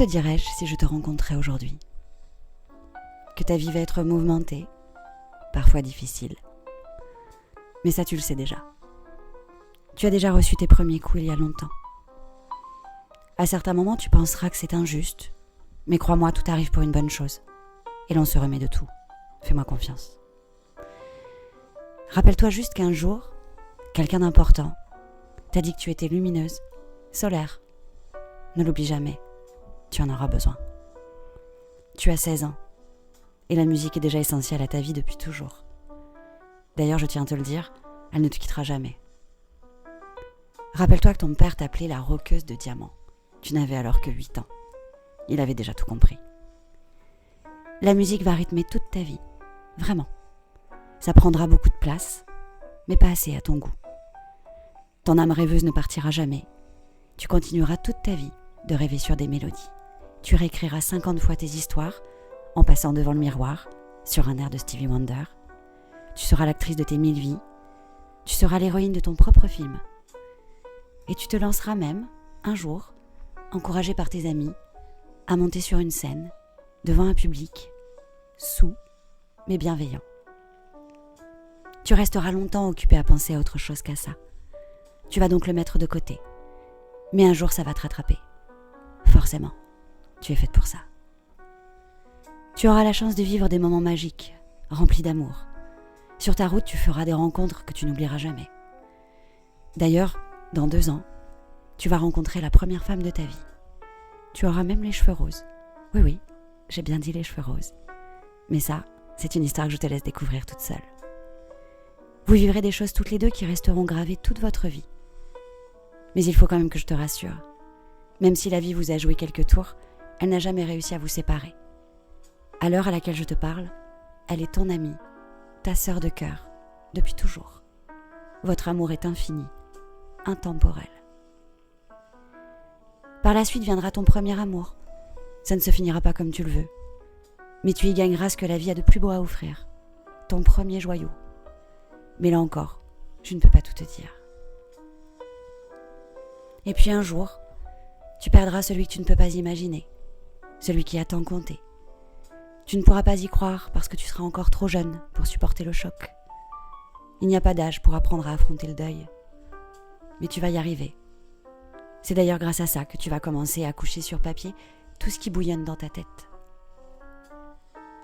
te dirais-je si je te rencontrais aujourd'hui? Que ta vie va être mouvementée, parfois difficile. Mais ça, tu le sais déjà. Tu as déjà reçu tes premiers coups il y a longtemps. À certains moments, tu penseras que c'est injuste, mais crois-moi, tout arrive pour une bonne chose. Et l'on se remet de tout. Fais-moi confiance. Rappelle-toi juste qu'un jour, quelqu'un d'important t'a dit que tu étais lumineuse, solaire. Ne l'oublie jamais, tu en auras besoin. Tu as 16 ans, et la musique est déjà essentielle à ta vie depuis toujours. D'ailleurs, je tiens à te le dire, elle ne te quittera jamais. Rappelle-toi que ton père t'appelait la roqueuse de diamants. Tu n'avais alors que 8 ans. Il avait déjà tout compris. La musique va rythmer toute ta vie, vraiment. Ça prendra beaucoup de place, mais pas assez à ton goût. Ton âme rêveuse ne partira jamais. Tu continueras toute ta vie de rêver sur des mélodies. Tu réécriras 50 fois tes histoires en passant devant le miroir sur un air de Stevie Wonder. Tu seras l'actrice de tes 1000 vies. Tu seras l'héroïne de ton propre film. Et tu te lanceras même, un jour, encouragée par tes amis, à monter sur une scène, devant un public, saoul, mais bienveillant. Tu resteras longtemps occupé à penser à autre chose qu'à ça. Tu vas donc le mettre de côté. Mais un jour, ça va te rattraper. Forcément, tu es faite pour ça. Tu auras la chance de vivre des moments magiques, remplis d'amour. Sur ta route, tu feras des rencontres que tu n'oublieras jamais. D'ailleurs, dans 2 ans, tu vas rencontrer la première femme de ta vie. Tu auras même les cheveux roses. Oui, j'ai bien dit les cheveux roses. Mais ça, c'est une histoire que je te laisse découvrir toute seule. Vous vivrez des choses toutes les deux qui resteront gravées toute votre vie. Mais il faut quand même que je te rassure. Même si la vie vous a joué quelques tours, elle n'a jamais réussi à vous séparer. À l'heure à laquelle je te parle, elle est ton amie, ta sœur de cœur, depuis toujours. Votre amour est infini, intemporel. Par la suite viendra ton premier amour. Ça ne se finira pas comme tu le veux. Mais tu y gagneras ce que la vie a de plus beau à offrir. Ton premier joyau. Mais là encore, je ne peux pas tout te dire. Et puis un jour, tu perdras celui que tu ne peux pas imaginer, celui qui a tant compté. Tu ne pourras pas y croire parce que tu seras encore trop jeune pour supporter le choc. Il n'y a pas d'âge pour apprendre à affronter le deuil. Mais tu vas y arriver. C'est d'ailleurs grâce à ça que tu vas commencer à coucher sur papier tout ce qui bouillonne dans ta tête.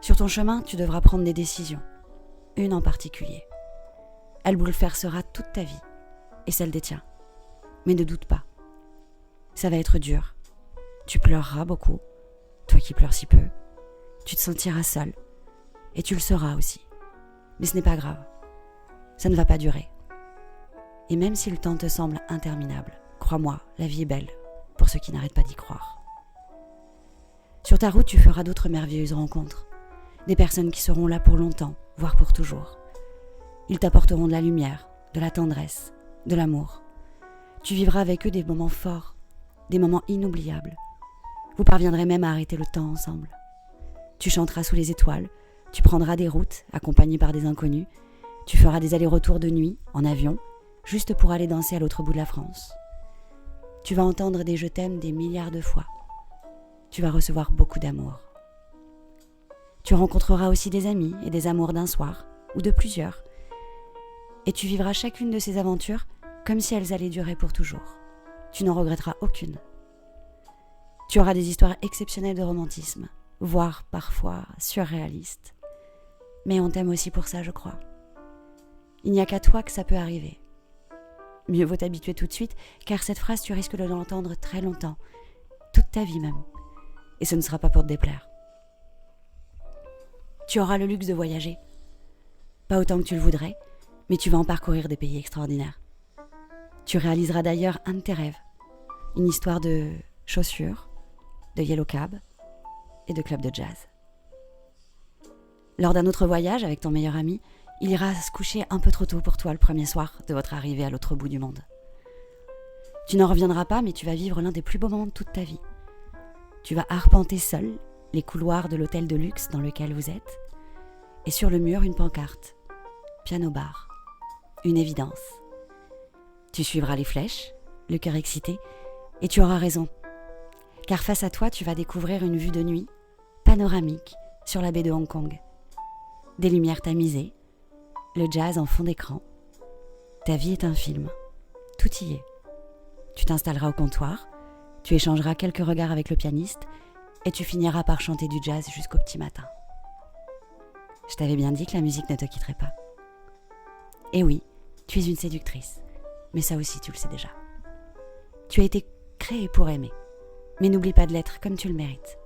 Sur ton chemin, tu devras prendre des décisions, une en particulier. Elle bouleversera toute ta vie et celle des tiens. Mais ne doute pas, ça va être dur. Tu pleureras beaucoup, toi qui pleures si peu. Tu te sentiras seul et tu le seras aussi. Mais ce n'est pas grave, ça ne va pas durer. Et même si le temps te semble interminable, crois-moi, la vie est belle pour ceux qui n'arrêtent pas d'y croire. Sur ta route, tu feras d'autres merveilleuses rencontres. Des personnes qui seront là pour longtemps, voire pour toujours. Ils t'apporteront de la lumière, de la tendresse, de l'amour. Tu vivras avec eux des moments forts, des moments inoubliables. Vous parviendrez même à arrêter le temps ensemble. Tu chanteras sous les étoiles, tu prendras des routes accompagnées par des inconnus, tu feras des allers-retours de nuit, en avion, juste pour aller danser à l'autre bout de la France. Tu vas entendre des « je t'aime » des milliards de fois. Tu vas recevoir beaucoup d'amour. Tu rencontreras aussi des amis et des amours d'un soir, ou de plusieurs. Et tu vivras chacune de ces aventures comme si elles allaient durer pour toujours. Tu n'en regretteras aucune. Tu auras des histoires exceptionnelles de romantisme, voire parfois surréalistes. Mais on t'aime aussi pour ça, je crois. Il n'y a qu'à toi que ça peut arriver. Mieux vaut t'habituer tout de suite, car cette phrase, tu risques de l'entendre très longtemps, toute ta vie même. Et ce ne sera pas pour te déplaire. Tu auras le luxe de voyager. Pas autant que tu le voudrais, mais tu vas en parcourir des pays extraordinaires. Tu réaliseras d'ailleurs un de tes rêves, une histoire de chaussures, de yellow cab et de club de jazz. Lors d'un autre voyage avec ton meilleur ami, il ira se coucher un peu trop tôt pour toi le premier soir de votre arrivée à l'autre bout du monde. Tu n'en reviendras pas, mais tu vas vivre l'un des plus beaux moments de toute ta vie. Tu vas arpenter seul les couloirs de l'hôtel de luxe dans lequel vous êtes, et sur le mur une pancarte, piano-bar, une évidence. Tu suivras les flèches, le cœur excité, et tu auras raison. Car face à toi, tu vas découvrir une vue de nuit, panoramique, sur la baie de Hong Kong. Des lumières tamisées, le jazz en fond d'écran. Ta vie est un film. Tout y est. Tu t'installeras au comptoir, tu échangeras quelques regards avec le pianiste et tu finiras par chanter du jazz jusqu'au petit matin. Je t'avais bien dit que la musique ne te quitterait pas. Et oui, tu es une séductrice, mais ça aussi tu le sais déjà. Tu as été créée pour aimer, mais n'oublie pas de l'être comme tu le mérites.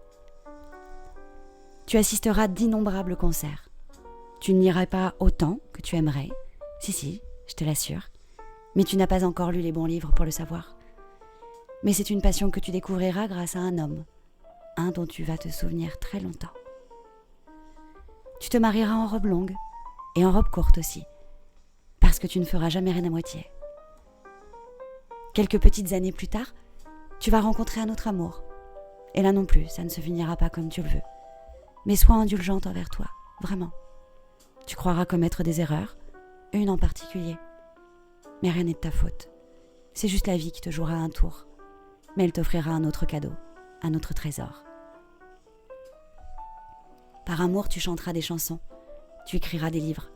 Tu assisteras d'innombrables concerts. Tu n'iras pas autant que tu aimerais, si, je te l'assure, mais tu n'as pas encore lu les bons livres pour le savoir. Mais c'est une passion que tu découvriras grâce à un homme, un dont tu vas te souvenir très longtemps. Tu te marieras en robe longue et en robe courte aussi, parce que tu ne feras jamais rien à moitié. Quelques petites années plus tard, tu vas rencontrer un autre amour. Et là non plus, ça ne se finira pas comme tu le veux. Mais sois indulgente envers toi, vraiment. Tu croiras commettre des erreurs, une en particulier. Mais rien n'est de ta faute. C'est juste la vie qui te jouera un tour. Mais elle t'offrira un autre cadeau, un autre trésor. Par amour, tu chanteras des chansons, tu écriras des livres.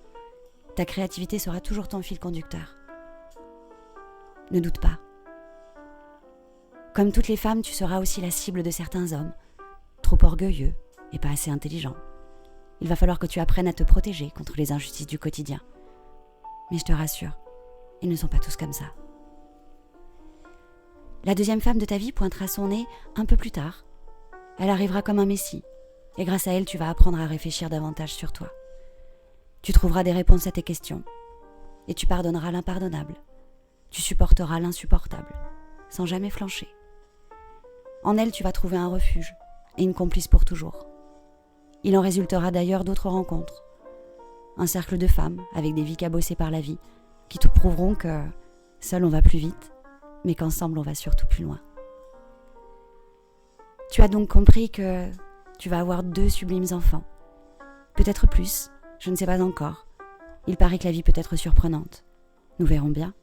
Ta créativité sera toujours ton fil conducteur. Ne doute pas. Comme toutes les femmes, tu seras aussi la cible de certains hommes, trop orgueilleux et pas assez intelligents. Il va falloir que tu apprennes à te protéger contre les injustices du quotidien. Mais je te rassure, ils ne sont pas tous comme ça. La deuxième femme de ta vie pointera son nez un peu plus tard. Elle arrivera comme un messie, et grâce à elle, tu vas apprendre à réfléchir davantage sur toi. Tu trouveras des réponses à tes questions, et tu pardonneras l'impardonnable. Tu supporteras l'insupportable, sans jamais flancher. En elle, tu vas trouver un refuge et une complice pour toujours. Il en résultera d'ailleurs d'autres rencontres. Un cercle de femmes avec des vies cabossées par la vie qui te prouveront que seul on va plus vite, mais qu'ensemble on va surtout plus loin. Tu as donc compris que tu vas avoir 2 sublimes enfants. Peut-être plus, je ne sais pas encore. Il paraît que la vie peut être surprenante. Nous verrons bien.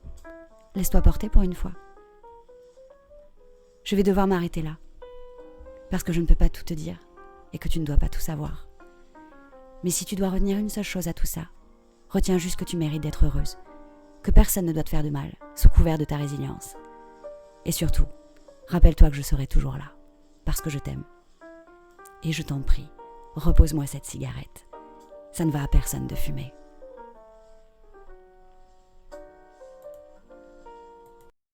Laisse-toi porter pour une fois. Je vais devoir m'arrêter là, parce que je ne peux pas tout te dire et que tu ne dois pas tout savoir. Mais si tu dois retenir une seule chose à tout ça, retiens juste que tu mérites d'être heureuse, que personne ne doit te faire de mal, sous couvert de ta résilience. Et surtout, rappelle-toi que je serai toujours là, parce que je t'aime. Et je t'en prie, repose-moi cette cigarette. Ça ne va à personne de fumer.